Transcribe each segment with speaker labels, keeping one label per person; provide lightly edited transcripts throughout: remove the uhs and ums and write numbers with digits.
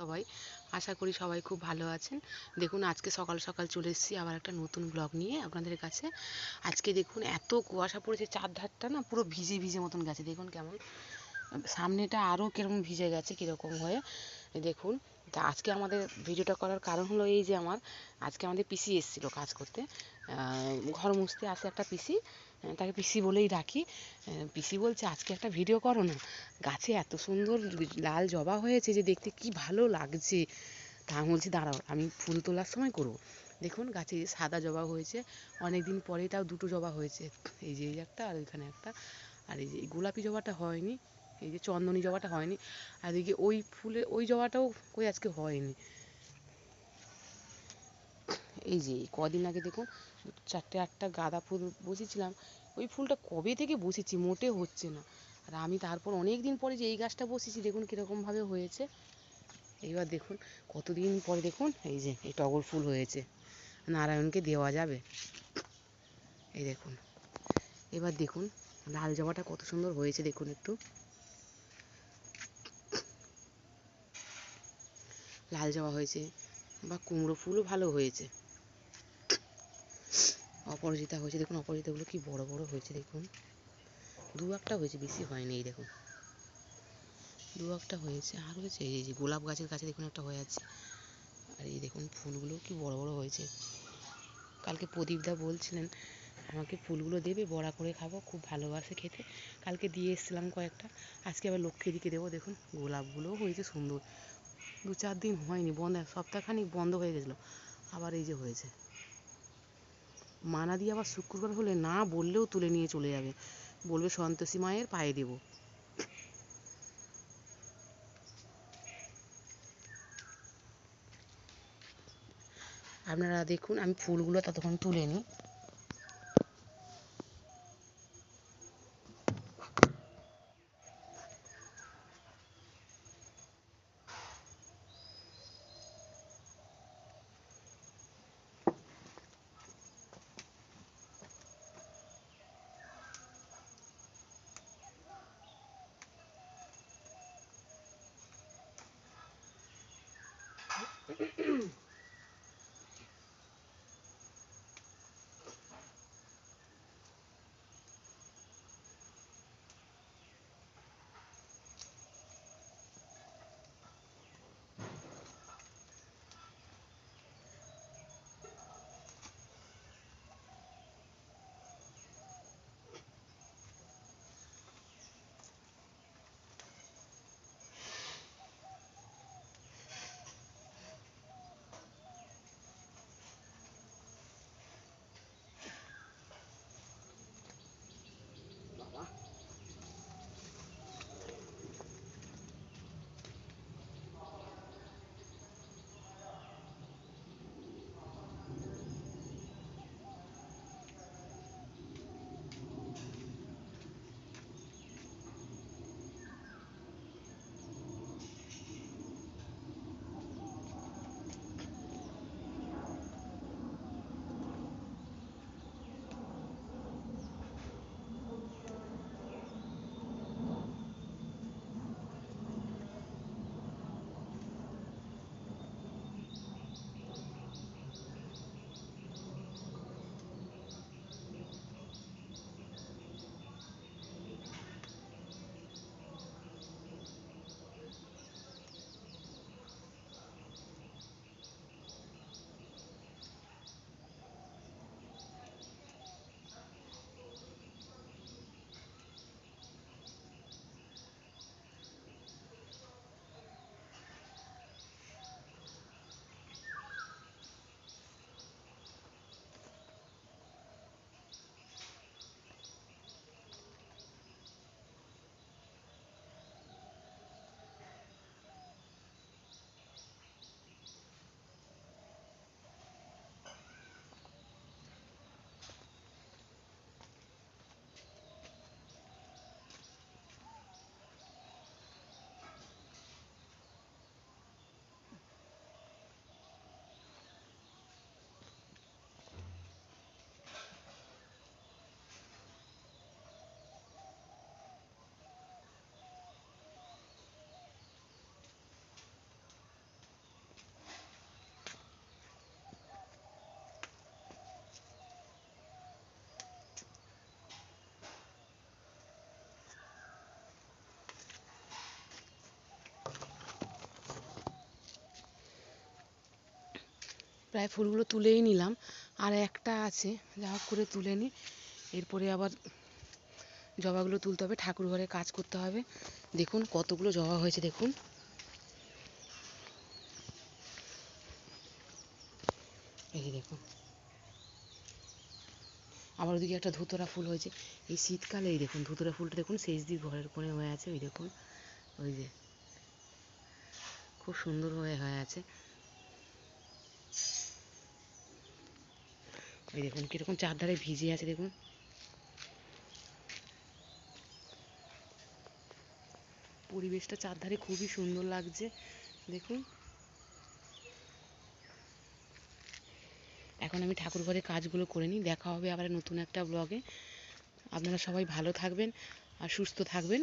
Speaker 1: সবাই? আশা করি সবাই খুব ভালো আছেন। দেখুন আজকে সকাল সকাল চলে এসেছি আবার একটা নতুন ব্লগ নিয়ে আপনাদের কাছে। আজকে দেখুন এত কুয়াশা পড়েছে, চারধারটা না পুরো ভিজে ভিজে মতন গেছে। দেখুন কেমন, সামনেটা আরও কিরকম ভিজে গেছে কীরকম হয়ে। দেখুন, তা আজকে আমাদের ভিডিওটা করার কারণ হলো এই যে আজকে আমাদের পিসি এসেছিলো কাজ করতে। ঘর মুছতে আসে একটা পিসি, তাকে পিসি বলেই ডাকি। পিসি বলছে আজকে একটা ভিডিও করো না, গাছে এত সুন্দর লাল জবা হয়েছে যে দেখতে কি ভালো লাগছে। তা আমি বলছি দাঁড়াও, আমি ফুল তোলার সময় করবো। দেখুন গাছে সাদা জবা হয়েছে, অনেক দিন পরে তাও দুটো জবা হয়েছে। এই যে একটা আর ওইখানে একটা, আর এই যে গোলাপি জবাটা হয়নি, এই যে চন্দনী জবাটা হয়নি, আর এদিকে ওই ফুলে ওই জবাটাও কই আজকে হয়নি। এই যে কদিন আগে দেখুন 4-8টা গাঁদা ফুল বসেছিলাম, ওই ফুলটা কবে থেকে বসেছি মোটে হচ্ছে না। আর আমি তারপর অনেক দিন পরে যে এই গাছটা বসেছি দেখুন কীরকমভাবে হয়েছে। এইবার দেখুন কতদিন পরে দেখুন এই যে এই টগর ফুল হয়েছে, নারায়ণকে দেওয়া যাবে। এই দেখুন, এবার দেখুন লাল জবাটা কত সুন্দর হয়েছে, দেখুন একটু লাল জবা হয়েছে, বা কুমড়ো ফুলও ভালো হয়েছে। অপরাজিতা হয়েছে, দেখুন অপরাজিতাগুলো কি বড় বড় হয়েছে, দেখুন দু একটা হয়েছে, বেশি হয়নি। এই দেখুন দু একটা হয়েছে, আর হয়েছে এই যে গোলাপ গাছের কাছে দেখুন একটা হয়ে আছে। আর এই দেখুন ফুলগুলো কি বড় বড় হয়েছে। কালকে প্রদীপদা বলছিলেন আমাকে ফুলগুলো দেবে, বড়া করে খাবো, খুব ভালোবাসে খেতে। কালকে দিয়ে এসেছিলাম কয়েকটা, আজকে আবার লক্ষ্মীদিকে দেবো। দেখুন গোলাপগুলোও হয়েছে সুন্দর, 2-4 দিন হয়নি, বন্ধ, সপ্তাহখানিক বন্ধ হয়ে গেছিলো, আবার এই যে হয়েছে। মানা দিয়ে আবার শুক্রবার হলে না বললেও তুলে নিয়ে চলে যাবে, বলবে সন্তোষী মায়ের পায়ে দেবো। আপনারা দেখুন আমি ফুলগুলো ততক্ষণ তুলে নিই। প্রায় ফুলগুলো তুলেই নিলাম, আর একটা আছে, যা হোক করে তুলে নিই। এরপরে আবার জবাগুলো তুলতে হবে, ঠাকুর ঘরে কাজ করতে হবে। দেখুন কতগুলো জবা হয়েছে, দেখুন। এই যে দেখুন, আবার ওদিকে একটা ধুতরা ফুল হয়েছে। এই শীতকালে এই দেখুন ধুতরা ফুলটা দেখুন শেষ দিক ঘরের কোণে হয়ে আছে, ওই দেখুন, ওই যে খুব সুন্দর হয়ে আছে। ওই দেখুন কিরকম চারধারে ভিজে আছে, দেখুন। পরিবেশটা চারধারে খুবই সুন্দর লাগছে, দেখুন। এখন আমি ঠাকুর ঘরে কাজগুলো করে নিই, দেখা হবে আবার নতুন একটা ব্লগে। আপনারা সবাই ভালো থাকবেন আর সুস্থ থাকবেন।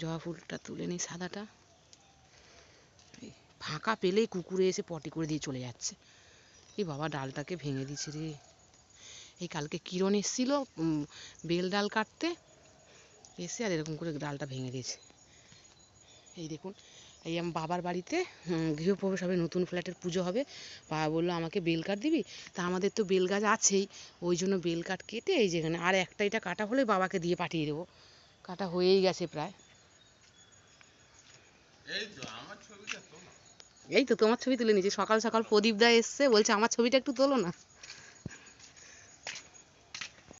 Speaker 1: জবা ফুলটা তুলে নিই, সাদাটা। ফাঁকা পেলেই কুকুরে এসে পটি করে দিয়ে চলে যাচ্ছে। এই বাবা, ডালটাকে ভেঙে দিয়েছে রে। এই কালকে কিরণ এসেছিল বেল ডাল কাটতে, এসে আর এরকম করে ডালটা ভেঙে দিয়েছে। এই দেখুন, এই আমার বাবার বাড়িতে গৃহপ্রবেশ হবে, নতুন ফ্ল্যাটের পুজো হবে। বাবা বললো আমাকে বেল কাঠ দিবি, তা আমাদের তো বেল গাছ আছেই, ওই জন্য বেল কাঠ কেটে এই যেখানে আর একটা এটা কাটা হলে বাবাকে দিয়ে পাঠিয়ে দেবো। কাটা হয়েই গেছে প্রায়। এই তো তোমার ছবি তুলে নিয়েছি, সকাল সকাল প্রদীপ দা এসছে, বলছে আমার ছবিটা একটু তোলো না।